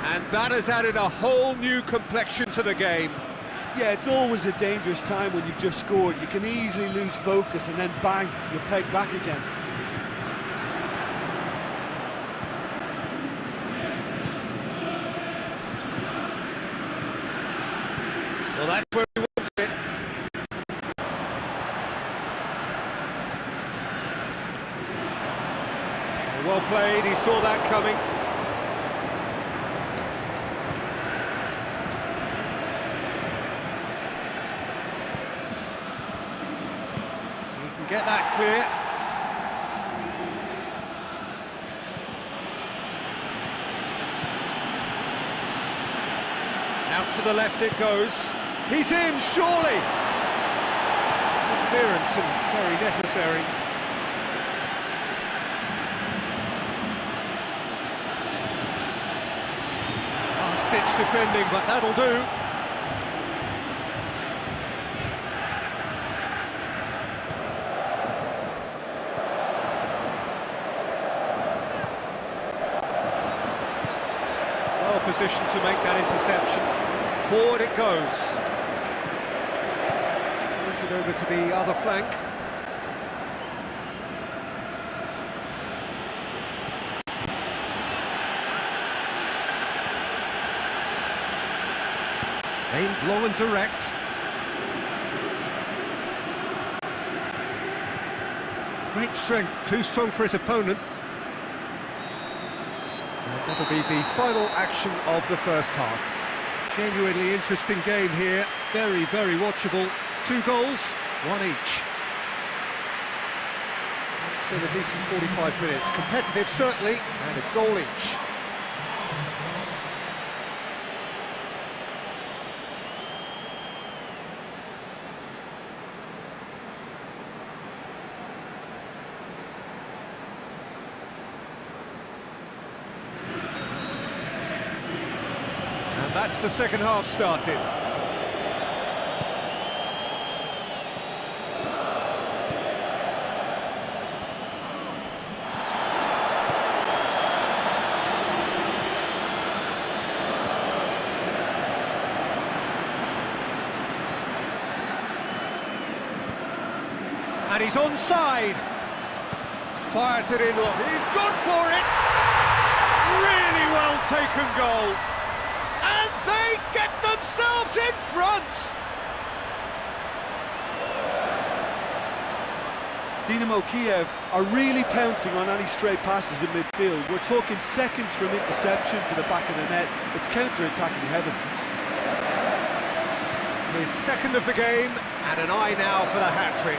And that has added a whole new complexion to the game. Yeah, it's always a dangerous time when you've just scored. You can easily lose focus and then bang, you're pegged back again. Well, that's where he wants it. Well played, he saw that coming. Get that clear. Out to the left it goes. He's in, surely! Good clearance and very necessary. Last-ditch defending, but that'll do. Position to make that interception. Forward it goes. Push it over to the other flank. Aimed long and direct. Great strength, too strong for his opponent. That'll be the final action of the first half. Genuinely interesting game here, very, very watchable. 2 goals, 1 each. It's been a decent 45 minutes. Competitive, certainly, and a goal each. That's the second half started. And he's onside. Fires it in. He's gone for it. Really well taken goal. And they get themselves in front! Dynamo Kiev are really pouncing on any stray passes in midfield. We're talking seconds from interception to the back of the net. It's counter-attacking heaven. His second of the game, and an eye now for the hat-trick.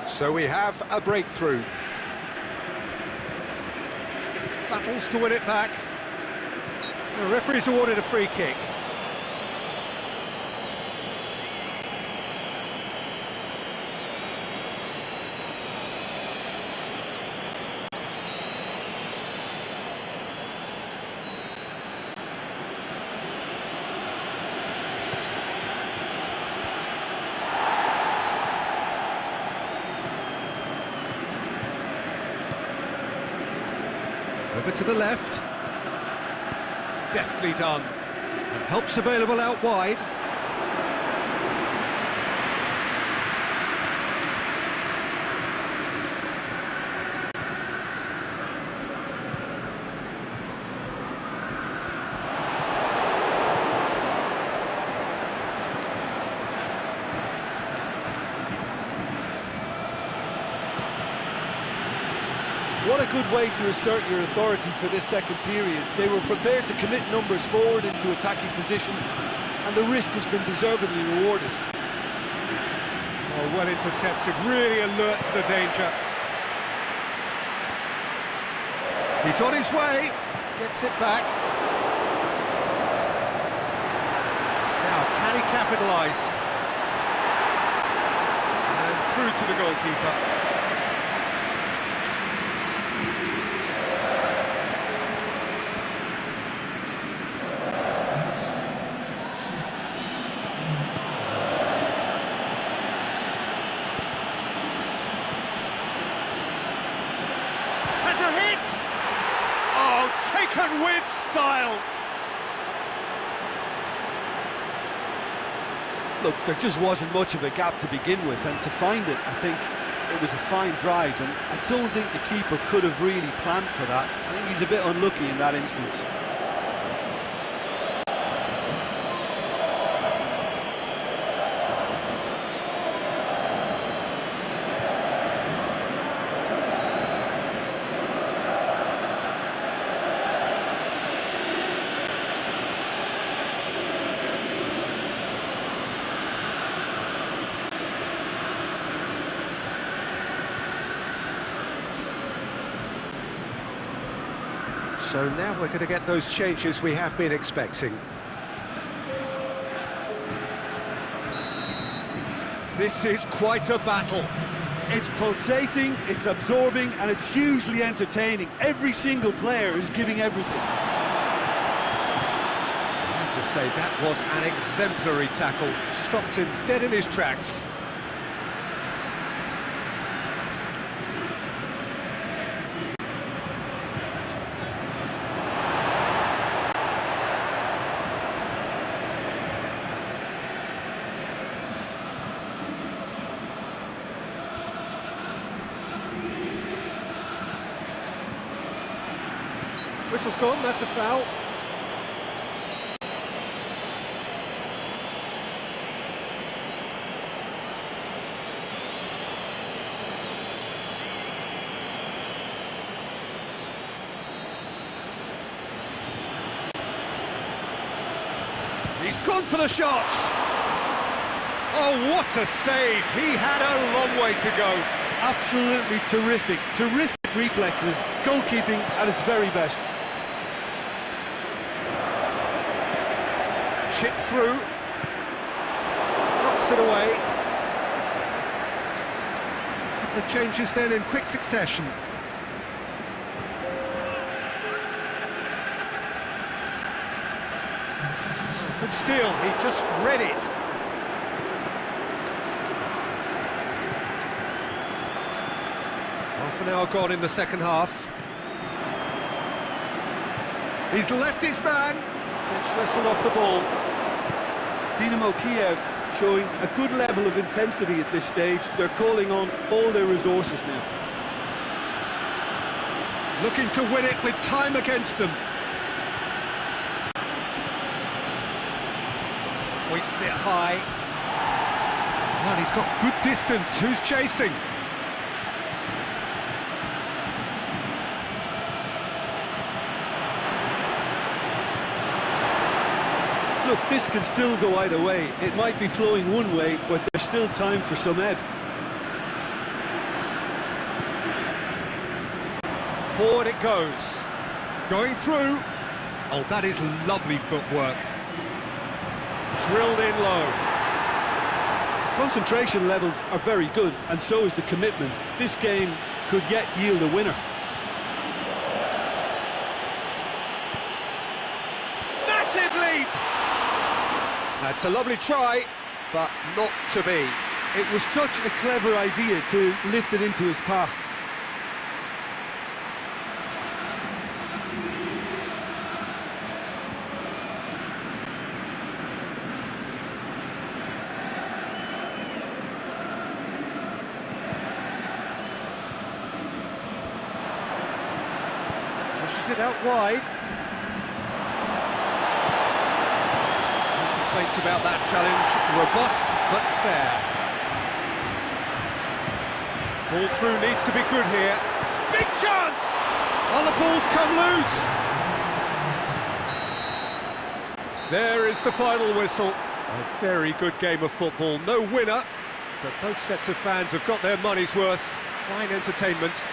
So we have a breakthrough. Battles to win it back. The referee's awarded a free kick. Over to the left. Deftly done. And help's available out wide. What a good way to assert your authority for this second period. They were prepared to commit numbers forward into attacking positions, and the risk has been deservedly rewarded. Oh, well intercepted, really alert to the danger. He's on his way, gets it back. Now, can he capitalise? And through to the goalkeeper. Taken with style. Look, there just wasn't much of a gap to begin with, and to find it, I think it was a fine drive, and I don't think the keeper could have really planned for that. I think he's a bit unlucky in that instance. So now we're going to get those changes we have been expecting. This is quite a battle. It's pulsating, it's absorbing, and it's hugely entertaining. Every single player is giving everything. I have to say, that was an exemplary tackle. Stopped him dead in his tracks. Whistle's gone, that's a foul. He's gone for the shot. Oh, what a save. He had a long way to go. Absolutely terrific, terrific reflexes. Goalkeeping at its very best. Chip through, knocks it away. The changes then in quick succession. Good steal, he just read it. Half an hour gone in the second half. He's left his man, gets wrestled off the ball. Dynamo Kiev showing a good level of intensity at this stage. They're calling on all their resources now. Looking to win it with time against them. Hoists it high. Well, he's got good distance. Who's chasing? Look, this can still go either way. It might be flowing one way, but there's still time for some ebb. Forward it goes. Going through. Oh, that is lovely footwork. Drilled in low. Concentration levels are very good, and so is the commitment. This game could yet yield a winner. Massive leap! That's a lovely try, but not to be. It was such a clever idea to lift it into his path. Pushes it out wide. No complaints about that challenge. Robust, but fair. Ball through needs to be good here. big chance! Oh, the ball's come loose. There is the final whistle. A very good game of football. No winner, but both sets of fans have got their money's worth. Fine entertainment,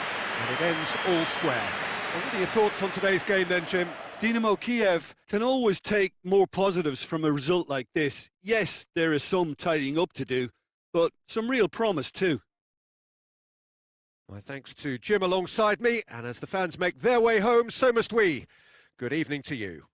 and it ends all square. Well, what are your thoughts on today's game then, Jim? Dynamo Kiev can always take more positives from a result like this. Yes, there is some tidying up to do, but some real promise too. My thanks to Jim alongside me, and as the fans make their way home, so must we. Good evening to you.